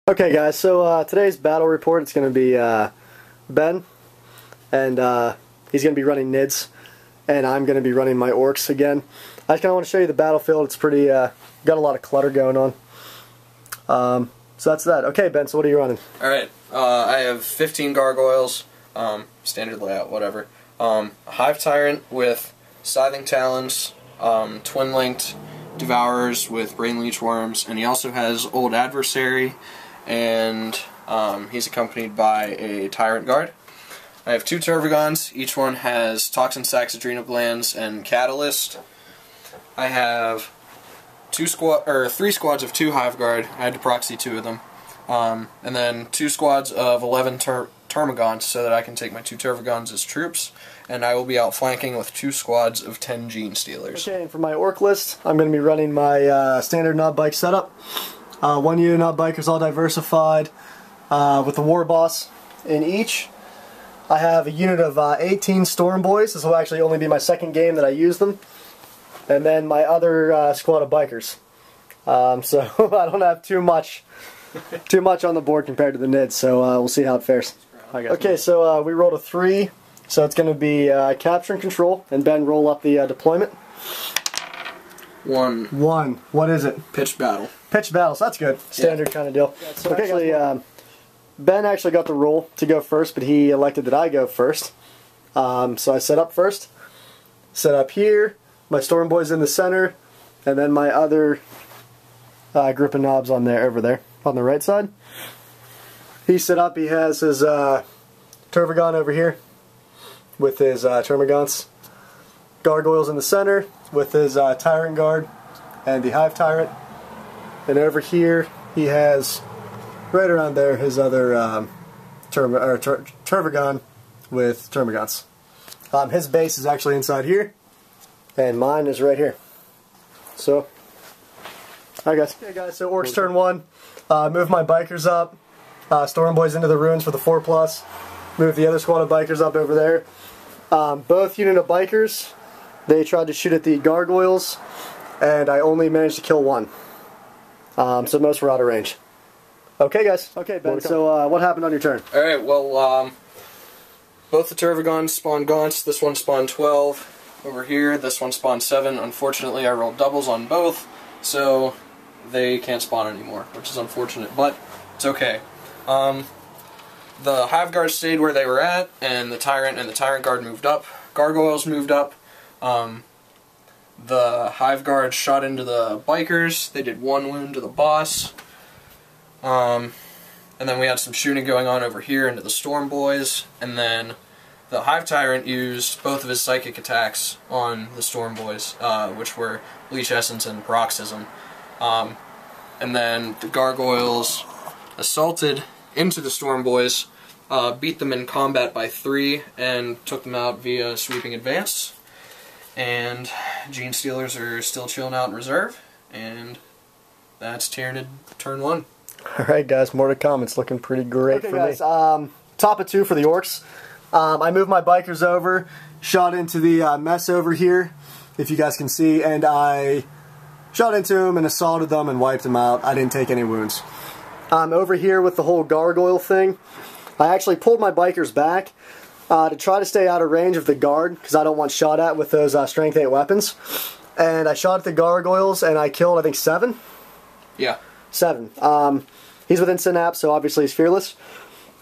Okay guys, so today's battle report, it's going to be Ben, and he's going to be running Nids, and I'm going to be running my Orks again. I just kind of want to show you the battlefield. It's pretty, got a lot of clutter going on. So that's that. Okay Ben, so what are you running? Alright, I have 15 gargoyles, standard layout, whatever. A Hive Tyrant with Scything Talons, twin-linked Devourers with Brain Leech Worms, and he also has Old Adversary, and he's accompanied by a Tyrant Guard. I have 2 Tervagons. Each one has Toxin Sacs, Adrenal Glands, and Catalyst. I have 3 squads of 2 Hive Guard. I had to proxy 2 of them. And then 2 squads of 11 Termagants so that I can take my 2 Tervagons as troops. And I will be outflanking with 2 squads of 10 Gene Stealers. Okay, and for my Ork list, I'm going to be running my standard Knob Bike setup. 1 unit Knob Bikers, all diversified, with the War Boss in each. I have a unit of 18 Storm Boys. This will actually only be my second game that I use them. And then my other squad of Bikers. So I don't have too much on the board compared to the Nids, so we'll see how it fares. Okay, so we rolled a 3, so it's going to be capture and control, and Ben, roll up the deployment. 1. What is it? Pitched battle. Pitched battle, so that's good. Standard kind of deal. So actually, Ben actually got the roll to go first, but he elected that I go first. So I set up first. Set up here. My Storm Boy's in the center, and then my other group of knobs on there, over there, on the right side. He set up. He has his Tervagon over here with his Termagants. Gargoyles in the center with his Tyrant Guard and the Hive Tyrant. And over here he has, right around there, his other Tervagon with Termagants. His base is actually inside here, and mine is right here. So, alright guys. Okay guys, so Orks turn 1. Move my Bikers up. Storm Boys into the ruins for the 4+. Move the other squad of Bikers up over there. Both unit of Bikers, they tried to shoot at the Gargoyles, and I only managed to kill 1. So most were out of range. Okay guys. Okay Ben, so what happened on your turn? Alright, well, both the Tervagons spawned Gaunts. This one spawned 12 over here. This one spawned 7. Unfortunately, I rolled doubles on both, so they can't spawn anymore, which is unfortunate, but it's okay. The Hive Guard stayed where they were at, and the Tyrant Guard moved up. Gargoyles moved up. The Hive Guard shot into the Bikers. They did 1 wound to the boss. And then we had some shooting going on over here into the Storm Boys, and then the Hive Tyrant used both of his psychic attacks on the Storm Boys, which were Leech Essence and Paroxysm. And then the Gargoyles assaulted into the Storm Boys, beat them in combat by 3, and took them out via sweeping advance. And Gene Stealers are still chilling out in reserve, and that's Tyranid turn 1. Alright guys, more to come. It's looking pretty great for me. Top of 2 for the Orks. I moved my Bikers over, shot into the mess over here, if you guys can see, and I shot into them and assaulted them and wiped them out. I didn't take any wounds. Over here with the whole Gargoyle thing, I actually pulled my Bikers back to try to stay out of range of the guard, because I don't want shot at with those Strength 8 weapons. And I shot at the Gargoyles, and I killed, I think, 7? Yeah. 7. He's within Synapse, so obviously he's fearless.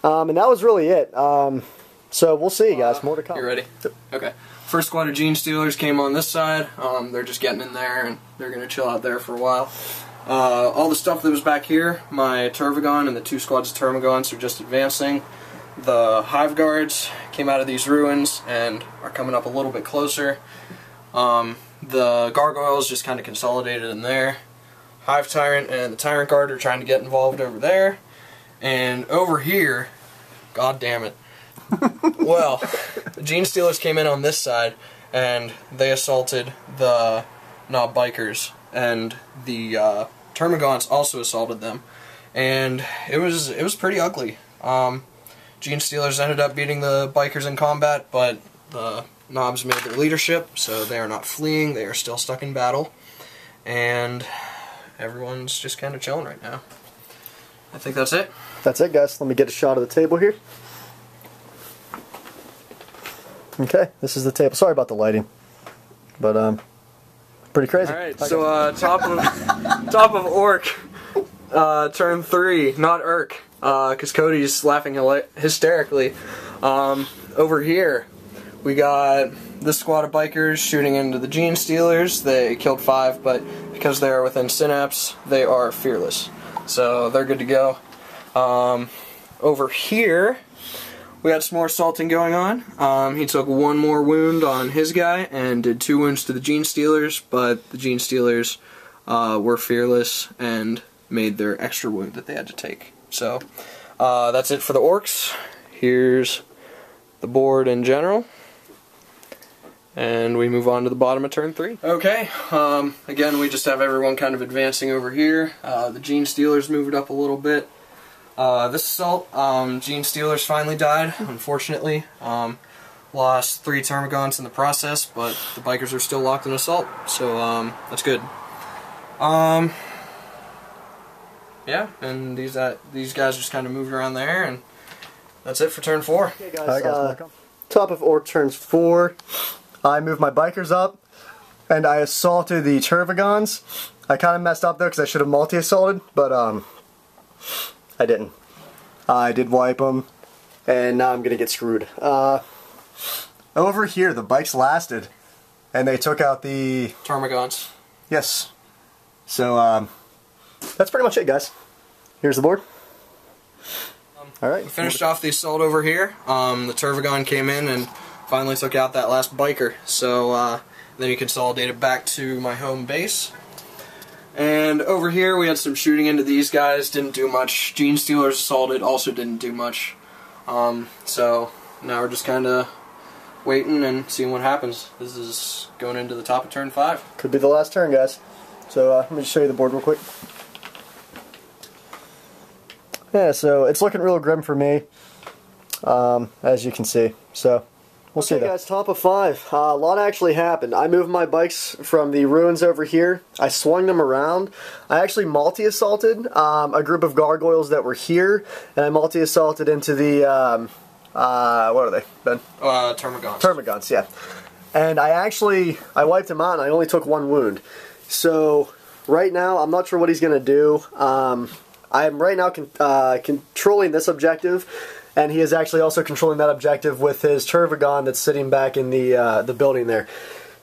And that was really it. So we'll see, guys. More to come. You ready? Okay. First squad of Gene Stealers came on this side. They're just getting in there, and they're going to chill out there for a while. All the stuff that was back here, my Tervagon and the 2 squads of Termagants are just advancing. The Hive Guards came out of these ruins and are coming up a little bit closer. The Gargoyles just kind of consolidated in there. Hive Tyrant and the Tyrant Guard are trying to get involved over there. And over here, god damn it. Well, the Gene Stealers came in on this side, and they assaulted the Knob Bikers, and the Termagants also assaulted them. And it was pretty ugly. Gene Stealers ended up beating the Bikers in combat, but the Knobs made their leadership, so they are not fleeing, they are still stuck in battle. And everyone's just kind of chilling right now. I think that's it. That's it, guys. Let me get a shot of the table here. Okay, this is the table. Sorry about the lighting, but pretty crazy. All right, so top of Ork, turn 3, not Irk, because Cody's laughing hysterically. Over here, we got this squad of bikers shooting into the Gene Stealers. They killed 5, but because they are within synapse, they are fearless, so they're good to go. Over here, we had some more assaulting going on. He took 1 more wound on his guy and did 2 wounds to the Gene Stealers, but the Gene Stealers were fearless and made their extra wound that they had to take. So that's it for the Orks. Here's the board in general. And we move on to the bottom of turn 3. Okay, again we just have everyone kind of advancing over here. The Gene Stealers moved up a little bit. This assault, Gene Stealers finally died, unfortunately. Lost 3 Termagants in the process, but the bikers are still locked in assault, so that's good. Yeah, and these guys just kind of moved around there, and that's it for turn 4. Okay, guys, top of Ork turns 4. I moved my bikers up, and I assaulted the Tervagons. I kind of messed up there because I should have multi-assaulted, but I didn't. I did wipe them, and now I'm going to get screwed. Over here, the bikes lasted, and they took out the Termagants. Yes. So, that's pretty much it, guys. Here's the board. Alright. We finished off the assault over here. The Tervagon came in and finally took out that last biker. So, then we consolidated back to my home base. And over here we had some shooting into these guys, didn't do much. Gene Stealers assaulted, also didn't do much. So now we're just kind of waiting and seeing what happens. This is going into the top of turn 5. Could be the last turn, guys. So let me just show you the board real quick. Yeah, so it's looking real grim for me, as you can see. So we'll see. Guys, top of 5. A lot actually happened. I moved my bikes from the ruins over here. I swung them around. I actually multi-assaulted a group of gargoyles that were here, and I multi-assaulted into the what are they, Ben? Termagants. Termagants, yeah. And I wiped him out, and I only took 1 wound. So right now, I'm not sure what he's gonna do. I'm right now controlling this objective, and he is actually also controlling that objective with his Tervagon that's sitting back in the building there.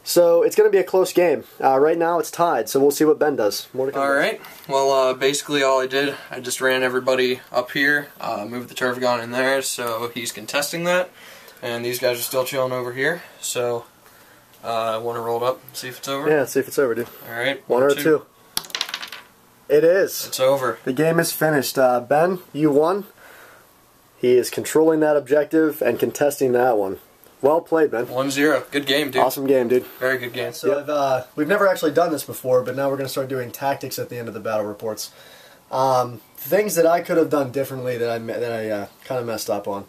So it's going to be a close game. Right now it's tied, so we'll see what Ben does. Alright, well basically all I did, I just ran everybody up here, moved the Tervagon in there, so he's contesting that, and these guys are still chilling over here, so I want to roll it up, see if it's over? Yeah, see if it's over, dude. Alright, 1 or 2. It is. It's over. The game is finished. Ben, you won. He is controlling that objective and contesting that one. Well played, Ben. 1-0. Good game, dude. Awesome game, dude. Very good game. So we've never actually done this before, but now we're going to start doing tactics at the end of the battle reports. Things that I could have done differently that I kind of messed up on.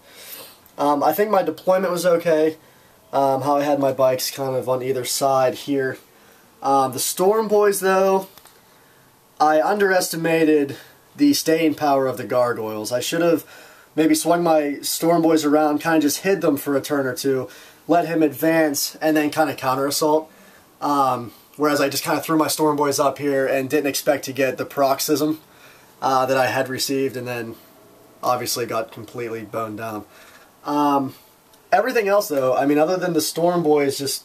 I think my deployment was okay. How I had my bikes kind of on either side here. The Storm Boys, though, I underestimated the staying power of the gargoyles. I should have maybe swung my Storm Boys around, kind of just hid them for a turn or 2, let him advance, and then kind of counter-assault. Whereas I just kind of threw my Storm Boys up here and didn't expect to get the paroxysm that I had received, and then obviously got completely boned down. Everything else, though, I mean, other than the Storm Boys, just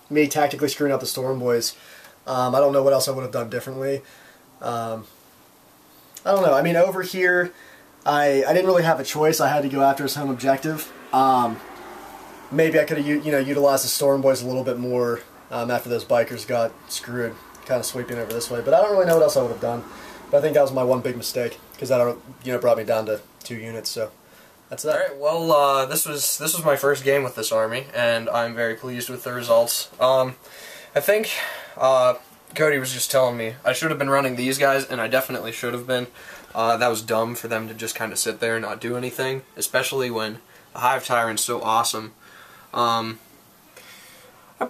me tactically screwing up the Storm Boys, I don't know what else I would have done differently. I don't know. I mean, over here, I didn't really have a choice. I had to go after his home objective. Maybe I could have utilized the Storm Boys a little bit more after those bikers got screwed, kind of sweeping over this way. But I don't really know what else I would have done. But I think that was my one big mistake, because that brought me down to 2 units. So that's that. All right. Well, this was my first game with this army, and I'm very pleased with the results. I think Cody was just telling me I should have been running these guys, and I definitely should have been. That was dumb for them to just kind of sit there and not do anything, especially when the Hive Tyrant's so awesome. I'd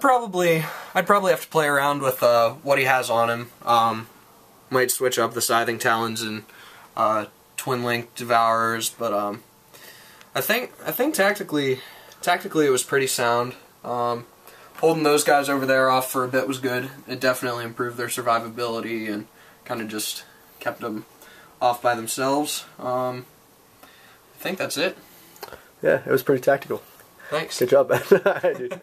probably have to play around with what he has on him. Might switch up the Scything Talons and twin link devourers, but I think tactically it was pretty sound. Holding those guys over there off for a bit was good. It definitely improved their survivability and kind of just kept them off by themselves. I think that's it. Yeah, it was pretty tactical. Thanks. Good job, Ben. All right, dude.